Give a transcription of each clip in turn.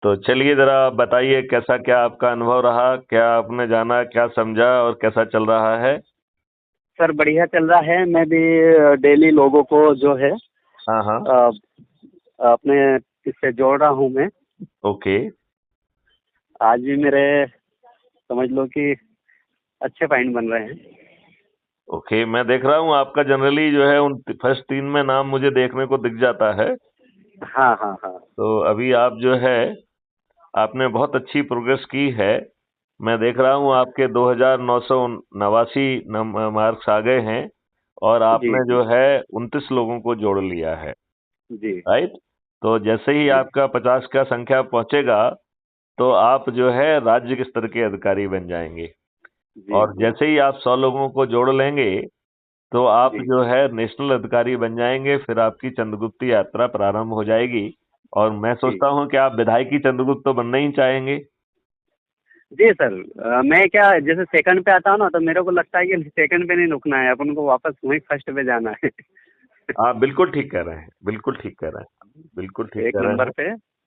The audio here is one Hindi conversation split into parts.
तो चलिए जरा बताइए कैसा क्या आपका अनुभव रहा, क्या आपने जाना, क्या समझा और कैसा चल रहा है। सर बढ़िया चल रहा है। मैं भी डेली लोगों को जो है हाँ हाँ। अ, अपने इससे जोड़ रहा हूँ मैं। ओके। आज भी मेरे समझ लो कि अच्छे पॉइंट बन रहे हैं। ओके, मैं देख रहा हूँ आपका जनरली जो है उन फर्स्ट 3 में नाम मुझे देखने को दिख जाता है। हाँ हाँ हाँ। तो अभी आप जो है आपने बहुत अच्छी प्रोग्रेस की है। मैं देख रहा हूँ आपके 2989 मार्क्स आ गए हैं और जी आपने जी जो है 29 लोगों को जोड़ लिया है। जी राइट। तो जैसे ही जी आपका 50 का संख्या पहुंचेगा तो आप जो है राज्य के स्तर के अधिकारी बन जाएंगे। जी और जी जैसे ही आप 100 लोगों को जोड़ लेंगे तो आप जी जो है नेशनल अधिकारी बन जाएंगे। फिर आपकी चंद्रगुप्ती यात्रा प्रारंभ हो जाएगी। और मैं जी सोचता हूं कि आप विधायकी चंद्रगुप्त तो बनना ही चाहेंगे। जी सर। मैं क्या जैसे सेकंड पे आता हूँ ना तो मेरे को लगता है कि सेकंड पे नहीं रुकना है, अपन को वापस वहीं फर्स्ट पे जाना है। आप बिल्कुल ठीक कह रहे हैं, बिल्कुल ठीक कह रहे हैं, बिल्कुल ठीक एक कह रहे नंबर हैं। पे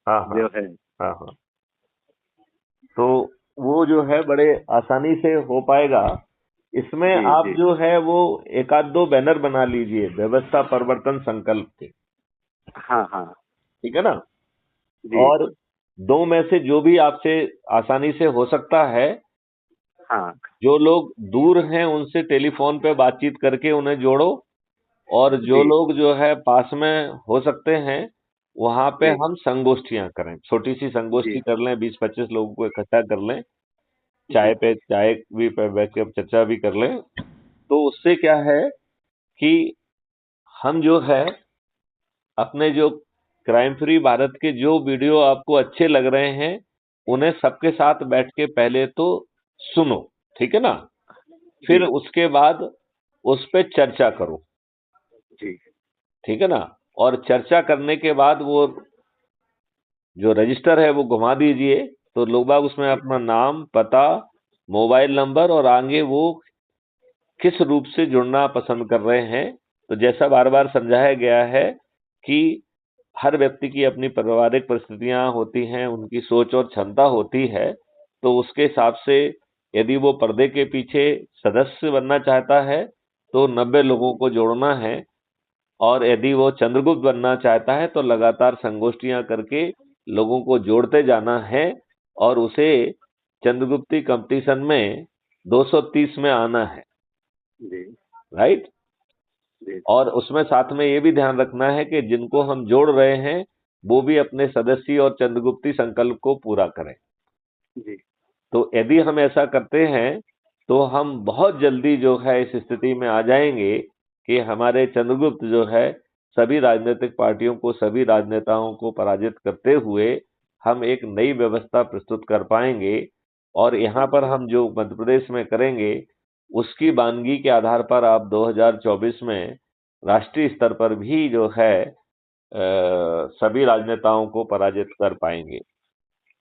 हाँ हाँ। जो है। हाँ हाँ। तो वो जो है बड़े आसानी से हो पाएगा। इसमें जी आप जी जो है वो एक आध दो बैनर बना लीजिए व्यवस्था परिवर्तन संकल्प के। हाँ हाँ। ठीक है ना। जी और दो में से जो भी आपसे आसानी से हो सकता है, हाँ जो लोग दूर हैं उनसे टेलीफोन पे बातचीत करके उन्हें जोड़ो। और जो जी लोग जो है पास में हो सकते हैं वहां पे जी हम संगोष्ठियां करें, छोटी सी संगोष्ठी जी कर लें, 20-25 लोगों को इकट्ठा कर लें। जी चाय भी पे बैठ के चर्चा भी कर लें। तो उससे क्या है कि हम जो है अपने जो क्राइम फ्री भारत के जो वीडियो आपको अच्छे लग रहे हैं उन्हें सबके साथ बैठ के पहले तो सुनो। ठीक है ना। फिर जी उसके बाद उस पे चर्चा करो। जी ठीक है ना। और चर्चा करने के बाद वो जो रजिस्टर है वो घुमा दीजिए। तो लोग बाग उसमें जी अपना नाम, पता, मोबाइल नंबर और आगे वो किस रूप से जुड़ना पसंद कर रहे हैं। तो जैसा बार बार समझाया गया है कि हर व्यक्ति की अपनी पारिवारिक परिस्थितियां होती हैं, उनकी सोच और क्षमता होती है। तो उसके हिसाब से यदि वो पर्दे के पीछे सदस्य बनना चाहता है तो 90 लोगों को जोड़ना है। और यदि वो चंद्रगुप्त बनना चाहता है तो लगातार संगोष्ठियां करके लोगों को जोड़ते जाना है और उसे चंद्रगुप्ती कंपटीशन में 230 में आना है। जी राइट। जी और उसमें साथ में ये भी ध्यान रखना है कि जिनको हम जोड़ रहे हैं वो भी अपने सदस्य और चंद्रगुप्ती संकल्प को पूरा करें। जी तो यदि हम ऐसा करते हैं तो हम बहुत जल्दी जो है इस स्थिति में आ जाएंगे कि हमारे चंद्रगुप्त जो है सभी राजनीतिक पार्टियों को, सभी राजनेताओं को पराजित करते हुए हम एक नई व्यवस्था प्रस्तुत कर पाएंगे। और यहाँ पर हम जो मध्य प्रदेश में करेंगे उसकी वानगी के आधार पर आप 2024 में राष्ट्रीय स्तर पर भी जो है सभी राजनेताओं को पराजित कर पाएंगे।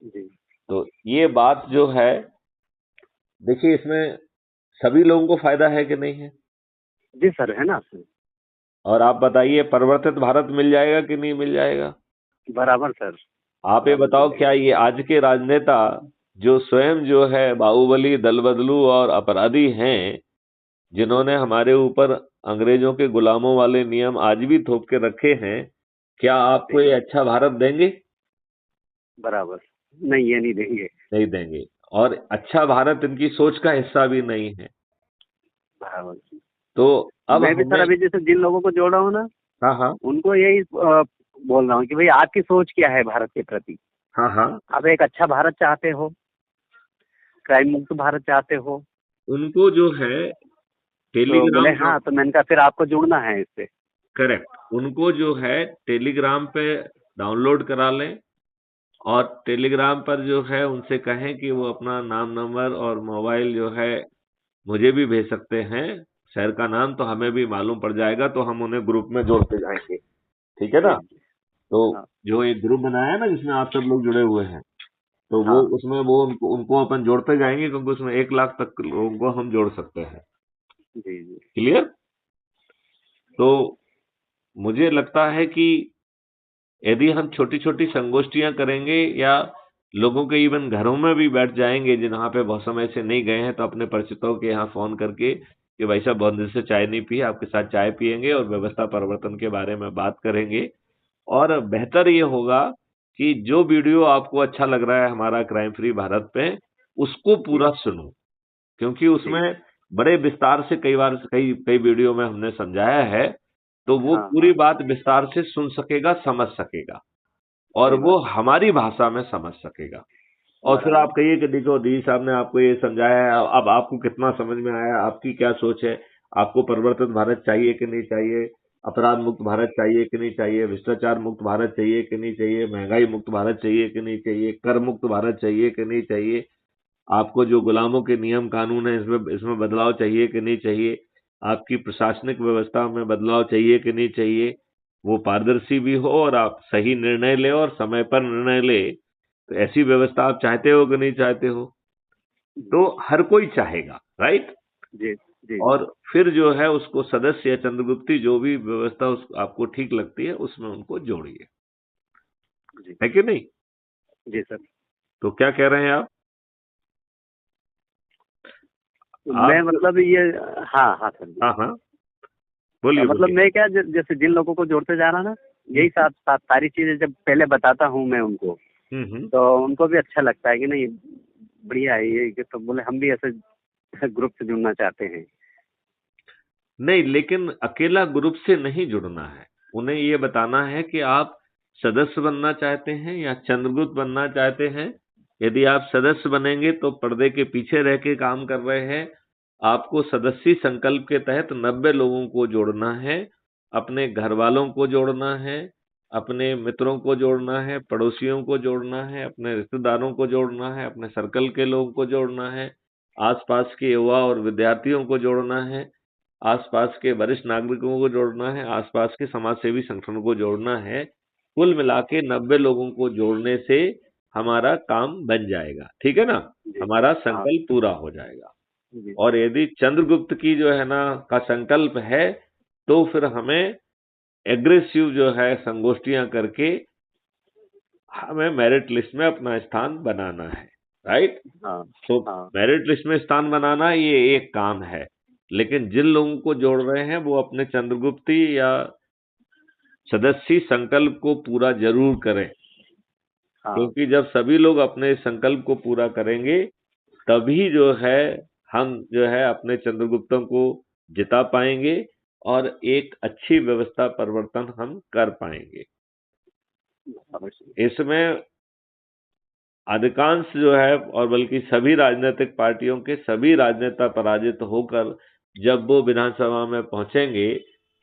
जी तो ये बात जो है, देखिए इसमें सभी लोगों को फायदा है कि नहीं है। जी सर है ना सर। और आप बताइए परिवर्तित भारत मिल जाएगा कि नहीं मिल जाएगा। बराबर सर। आप ये बराबर बताओ मिलेगा। क्या ये आज के राजनेता जो स्वयं जो है बाहुबली, दल बदलू और अपराधी हैं, जिन्होंने हमारे ऊपर अंग्रेजों के गुलामों वाले नियम आज भी थोप के रखे हैं, क्या आपको जी ये अच्छा भारत देंगे। बराबर। नहीं ये नहीं देंगे। नहीं देंगे। और अच्छा भारत इनकी सोच का हिस्सा भी नहीं है। बराबर। तो अब मैं भी सर हमें। अभी जैसे जिन लोगों को जोड़ रहा हूँ ना हाँ हाँ। उनको यही बोल रहा हूँ कि भाई आपकी सोच क्या है भारत के प्रति। हाँ हाँ। आप एक अच्छा भारत चाहते हो, क्राइम मुक्त भारत चाहते हो। उनको जो है तो बोले टेलीग्राम हाँ, तो मैंने कहा फिर आपको जुड़ना है इससे। करेक्ट, उनको जो है टेलीग्राम पे डाउनलोड करा लें। और टेलीग्राम पर जो है उनसे कहें कि वो अपना नाम, नंबर और मोबाइल जो है मुझे भी भेज सकते हैं। शहर का नाम तो हमें भी मालूम पड़ जाएगा तो हम उन्हें ग्रुप में जोड़ते जाएंगे। ठीक है ना। जी जी। तो हाँ जो एक ग्रुप बनाया है ना जिसमें आप सब लोग जुड़े हुए हैं, तो वो हाँ। उसमें वो उनको अपन जोड़ते जाएंगे क्योंकि उसमें 1 लाख तक लोगों को हम जोड़ सकते हैं। जी जी क्लियर। तो मुझे लगता है कि यदि हम छोटी छोटी संगोष्ठियां करेंगे या लोगों के इवन घरों में भी बैठ जाएंगे, जहाँ पे बहुत समय से नहीं गए हैं, तो अपने परिचितों के यहाँ फोन करके कि भाई साहब बहुत दिन से चाय नहीं पी, आपके साथ चाय पियेंगे और व्यवस्था परिवर्तन के बारे में बात करेंगे। और बेहतर ये होगा कि जो वीडियो आपको अच्छा लग रहा है हमारा क्राइम फ्री भारत पे, उसको जी पूरा सुनो, क्योंकि जी। उसमें बड़े विस्तार से कई बार कई कई वीडियो में हमने समझाया है, तो वो हाँ पूरी हाँ। बात विस्तार से सुन सकेगा, समझ सकेगा, और सही वो बात है। हमारी भाषा में समझ सकेगा। और फिर बराबर। आप कहिए कि देखो डी साहब ने आपको ये समझाया है, अब आपको कितना समझ में आया, आपकी क्या सोच है, आपको परिवर्तन भारत चाहिए कि नहीं चाहिए, अपराध मुक्त भारत चाहिए कि नहीं चाहिए, भ्रष्टाचार मुक्त भारत चाहिए कि नहीं चाहिए, महंगाई मुक्त भारत चाहिए कि नहीं चाहिए, कर मुक्त भारत चाहिए कि नहीं चाहिए, आपको जो गुलामों के नियम कानून है इसमें इसमें बदलाव चाहिए कि नहीं चाहिए, आपकी प्रशासनिक व्यवस्था में बदलाव चाहिए कि नहीं चाहिए, वो पारदर्शी भी हो और आप सही निर्णय ले और समय पर निर्णय ले, तो ऐसी व्यवस्था आप चाहते हो कि नहीं चाहते हो? तो हर कोई चाहेगा, राइट? जी जी जी और फिर जो है उसको सदस्य या चंद्रगुप्ती जो भी व्यवस्था उस आपको ठीक लगती है उसमें उनको जोड़िए, जी। है कि नहीं? जी सर। तो क्या कह रहे हैं आप? मैं आप मतलब ये, हाँ हाँ सर जी। हाँ, हाँ, बोलिए, मतलब बोलिए। मैं क्या, जैसे जिन लोगों को जोड़ते जा रहा ना, हुँ, यही सारी चीजें जब पहले बताता हूँ मैं उनको, हुँ, हुँ। तो उनको भी अच्छा लगता है कि नहीं, बढ़िया है ये, कि तो बोले हम भी ऐसे ग्रुप से जुड़ना चाहते हैं। नहीं, लेकिन अकेला ग्रुप से नहीं जुड़ना है। उन्हें ये बताना है कि आप सदस्य बनना चाहते हैं या चंद्रगुप्त बनना चाहते हैं। यदि आप सदस्य बनेंगे तो पर्दे के पीछे रह के काम कर रहे हैं। आपको सदस्यी संकल्प के तहत 90 लोगों को जोड़ना है, अपने घरवालों को जोड़ना है, अपने मित्रों को जोड़ना है, पड़ोसियों को जोड़ना है, अपने रिश्तेदारों को जोड़ना है, अपने सर्कल के लोगों को जोड़ना है, आस-पास के युवा और विद्यार्थियों को जोड़ना है, आसपास के वरिष्ठ नागरिकों को जोड़ना है, आसपास के समाज सेवी संगठनों को जोड़ना है। कुल मिला के 90 लोगों को जोड़ने से हमारा काम बन जाएगा, ठीक है ना? जी। हमारा हाँ। संकल्प पूरा हो जाएगा। जी और यदि चंद्रगुप्त की जो है ना का संकल्प है, तो फिर हमें एग्रेसिव जो है संगोष्ठियां करके हमें मेरिट लिस्ट में अपना स्थान बनाना है, राइट? हाँ तो हाँ। मेरिट लिस्ट में स्थान बनाना ये एक काम है, लेकिन जिन लोगों को जोड़ रहे हैं वो अपने चंद्रगुप्ती या सदस्यी संकल्प को पूरा जरूर करें, हाँ। क्योंकि जब सभी लोग अपने संकल्प को पूरा करेंगे तभी जो है हम जो है अपने चंद्रगुप्तों को जिता पाएंगे और एक अच्छी व्यवस्था परिवर्तन हम कर पाएंगे। अवश्य। इसमें अधिकांश जो है और बल्कि सभी राजनीतिक पार्टियों के सभी राजनेता पराजित होकर जब वो विधानसभा में पहुंचेंगे,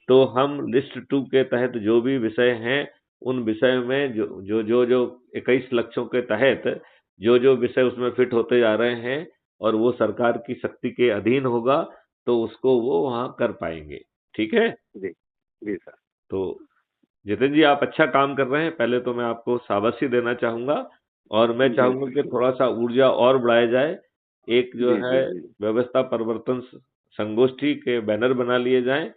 तो हम लिस्ट 2 के तहत जो भी विषय हैं, उन विषय में जो 21 लक्ष्यों के तहत जो विषय उसमें फिट होते जा रहे हैं और वो सरकार की शक्ति के अधीन होगा, तो उसको वो वहाँ कर पाएंगे। ठीक है? जी जी सर। तो जितिन जी आप अच्छा काम कर रहे हैं। पहले तो मैं आपको शाबाशी देना चाहूँगा और मैं जी चाहूँगा कि थोड़ा-सा ऊर्जा और बढ़ाया जाए। एक जो जी है जी जी। व्यवस्था परिवर्तन संगोष्ठी के बैनर बना लिए जाएँ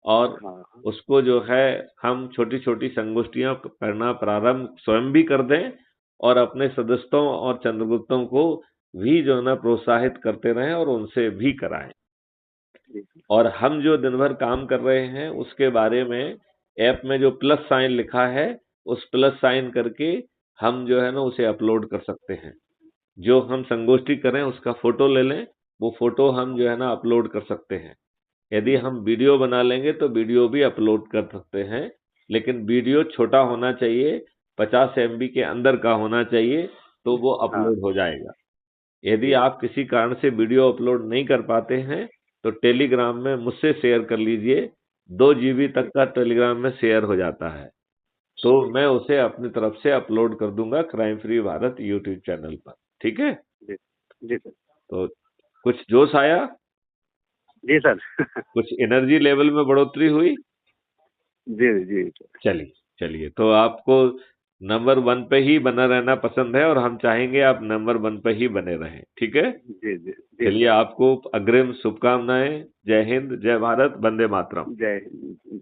और हाँ हाँ। उसको जो है हम छोटी-छोटी संगोष्ठियाँ करना प्रारंभ स्वयं भी कर दें और अपने सदस्यों और चंद्रगुप्तों को भी जो है ना प्रोत्साहित करते रहें और उनसे भी कराएँ। जी और हम जो दिन भर काम कर रहे हैं उसके बारे में ऐप में जो प्लस साइन लिखा है, उस प्लस साइन करके हम जो है ना उसे अपलोड कर सकते हैं। जो हम संगोष्ठी करें उसका फ़ोटो ले लें, वो फ़ोटो हम जो है ना अपलोड कर सकते हैं। यदि जी हम वीडियो बना लेंगे तो वीडियो भी अपलोड कर सकते हैं, लेकिन वीडियो छोटा होना चाहिए, 50 एमबी के अंदर का होना चाहिए, तो वो हाँ। अपलोड हो जाएगा। यदि जी आप किसी कारण से वीडियो अपलोड नहीं कर पाते हैं, तो टेलीग्राम में मुझसे शेयर कर लीजिए, 2 जीबी तक जी का टेलीग्राम में शेयर हो जाता है। तो जी मैं उसे अपनी तरफ से अपलोड कर दूँगा crime free Bharat YouTube channel पर, ठीक है? जी जी सर। तो कुछ जोश आया? जी सर। कुछ एनर्जी लेवल में बढ़ोतरी हुई? जी जी सर। चलिए, चलिए तो आपको नंबर 1 पे ही बना रहना पसंद है और हम चाहेंगे आप नंबर 1 पे ही बने रहें, ठीक है? जी जी जी चलिए सर। आपको अग्रिम शुभकामनाएँ। जय हिंद, जय भारत, वंदे मातरम। जय हिंद।